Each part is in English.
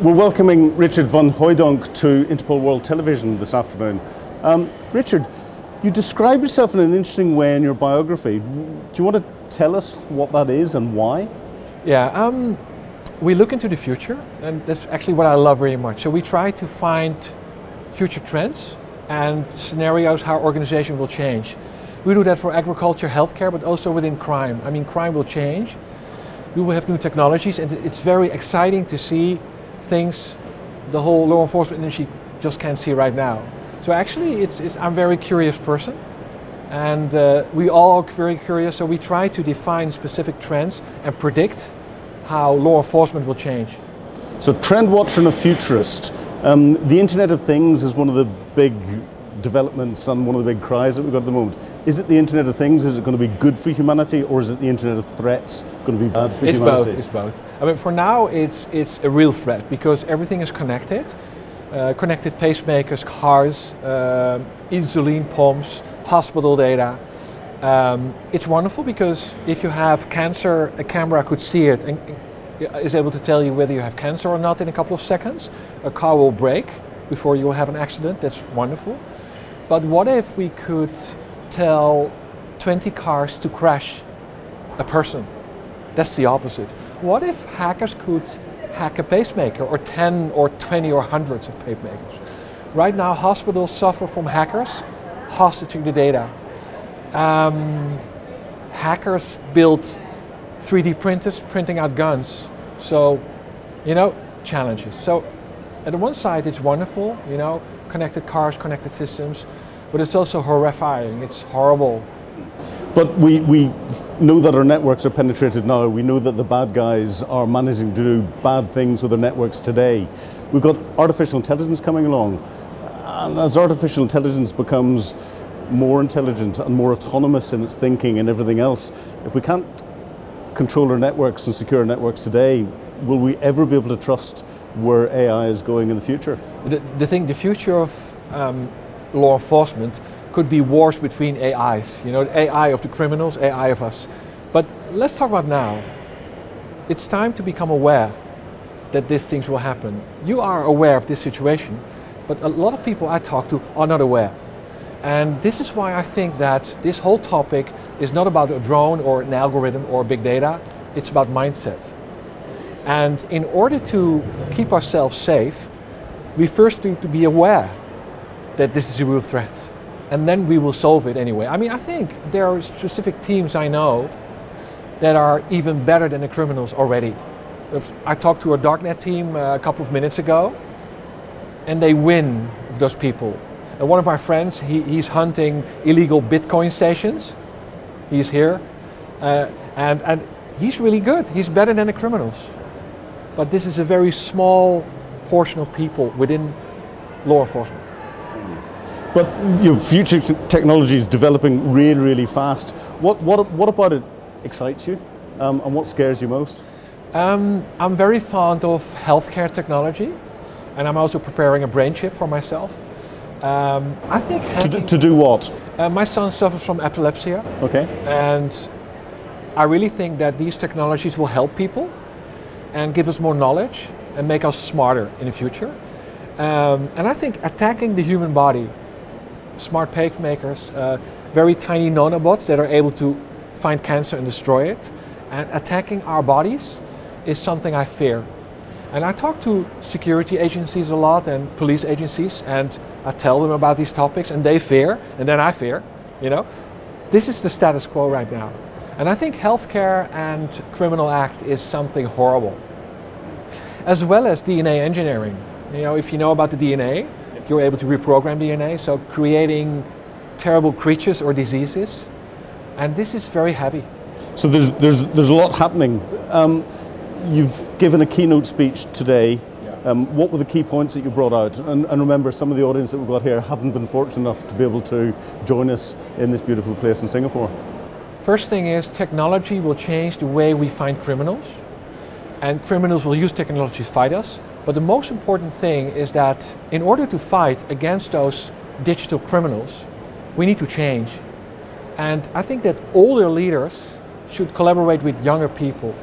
We're welcoming Richard van Hooijdonk to Interpol World Television this afternoon. Richard, you describe yourself in an interesting way in your biography. Do you want to tell us what that is and why? Yeah, we look into the future, and that's actually what I love very much. So we try to find future trends and scenarios how organization will change. We do that for agriculture, healthcare, but also within crime. I mean, crime will change. We will have new technologies, and it's very exciting to see things the whole law enforcement industry just can't see right now. So actually, I'm a very curious person, and we all are very curious, so we try to define specific trends and predict how law enforcement will change. So trend watcher and a futurist. The Internet of Things is one of the big developments and one of the big cries that we've got at the moment. Is it the Internet of Things? Is it going to be good for humanity, or is it the Internet of Threats going to be bad for humanity? It's both. I mean, for now, it's a real threat because everything is connected. Connected pacemakers, cars, insulin pumps, hospital data. It's wonderful because if you have cancer, a camera could see it and is able to tell you whether you have cancer or not in a couple of seconds. A car will break before you will have an accident. That's wonderful. But what if we could tell 20 cars to crash a person? That's the opposite. What if hackers could hack a pacemaker, or 10 or 20 or hundreds of pacemakers? Right now, hospitals suffer from hackers hostaging the data. Hackers build 3D printers printing out guns. So, challenges. So, at the one side, it's wonderful, connected cars, connected systems, but it's also horrifying. It's horrible. But we know that our networks are penetrated now. We know that the bad guys are managing to do bad things with their networks today. We've got artificial intelligence coming along. And as artificial intelligence becomes more intelligent and more autonomous in its thinking and everything else, if we can't control our networks and secure our networks today, will we ever be able to trust where AI is going in the future? The future of law enforcement could be wars between AIs, the AI of the criminals, AI of us. But let's talk about now. It's time to become aware that these things will happen. You are aware of this situation, but a lot of people I talk to are not aware. And this is why I think that this whole topic is not about a drone or an algorithm or big data, it's about mindset. And in order to keep ourselves safe, we first need to be aware that this is a real threat. And then we will solve it anyway. I mean, I think there are specific teams I know that are even better than the criminals already. I talked to a darknet team a couple of minutes ago, and they win with those people. And one of my friends, he's hunting illegal Bitcoin stations. He's here, and he's really good. He's better than the criminals. But this is a very small portion of people within law enforcement. But future technology is developing really, really fast. What about it excites you, and what scares you most? I'm very fond of healthcare technology, and I'm also preparing a brain chip for myself. I think to do what? My son suffers from epilepsy. Okay. And I really think that these technologies will help people and give us more knowledge and make us smarter in the future. And I think attacking the human body, smart pacemakers, very tiny nanobots that are able to find cancer and destroy it, and attacking our bodies is something I fear. And I talk to security agencies a lot and police agencies, and I tell them about these topics, and they fear, and then I fear, This is the status quo right now. And I think healthcare and criminal act is something horrible. As well as DNA engineering. If you know about the DNA, you're able to reprogram DNA, so creating terrible creatures or diseases. And this is very heavy. So there's a lot happening. You've given a keynote speech today. What were the key points that you brought out? And remember, some of the audience that we've got here haven't been fortunate enough to be able to join us in this beautiful place in Singapore. First thing is, technology will change the way we find criminals. And criminals will use technology to fight us. But the most important thing is that in order to fight against those digital criminals, we need to change. And I think that older leaders should collaborate with younger people.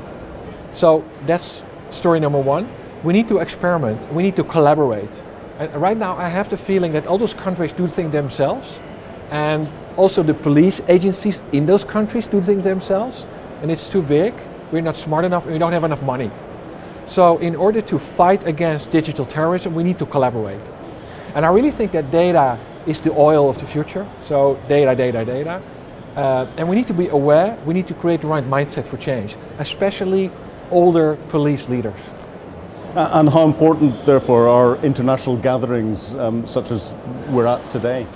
So that's story number one. we need to experiment, we need to collaborate. And right now I have the feeling that all those countries do things themselves, and also the police agencies in those countries do things themselves, and it's too big, we're not smart enough, and we don't have enough money. So in order to fight against digital terrorism, we need to collaborate. And I really think that data is the oil of the future, so data, data, data. And we need to be aware, we need to create the right mindset for change, especially older police leaders. And how important, therefore, are international gatherings such as we're at today?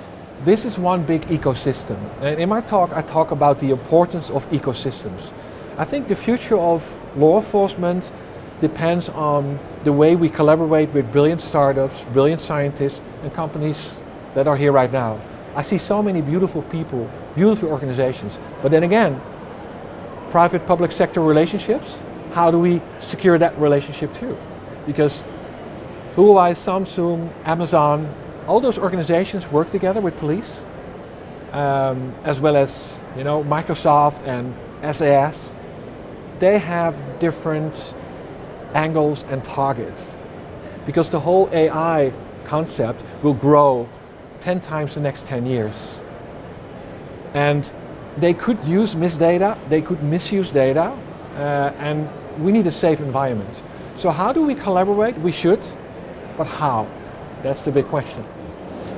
This is one big ecosystem. And in my talk, I talk about the importance of ecosystems. I think the future of law enforcement depends on the way we collaborate with brilliant startups, brilliant scientists, and companies that are here right now. I see so many beautiful people, beautiful organizations, but then again, private-public sector relationships, how do we secure that relationship too? Because Huawei, Samsung, Amazon, all those organizations work together with police, as well as Microsoft and SAS. They have different angles and targets, because the whole AI concept will grow 10 times the next 10 years. And they could use misdata, they could misuse data, and we need a safe environment. So how do we collaborate? We should, but how? That's the big question.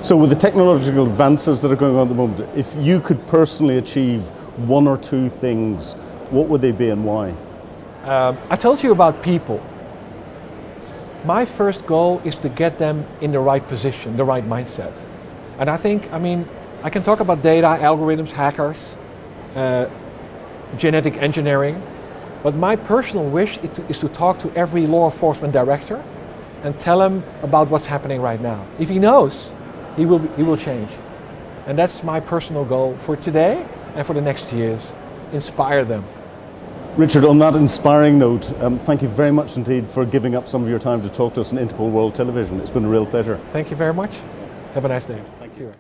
So with the technological advances that are going on at the moment, if you could personally achieve one or two things, what would they be and why? I told you about people. My first goal is to get them in the right position, the right mindset. And I think, I can talk about data, algorithms, hackers, genetic engineering, but my personal wish is to talk to every law enforcement director and tell him about what's happening right now. If he knows, he will change. And that's my personal goal for today and for the next years. Inspire them. Richard, on that inspiring note, thank you very much indeed for giving up some of your time to talk to us on Interpol World Television. It's been a real pleasure. Thank you very much. Have a nice day. Thank you.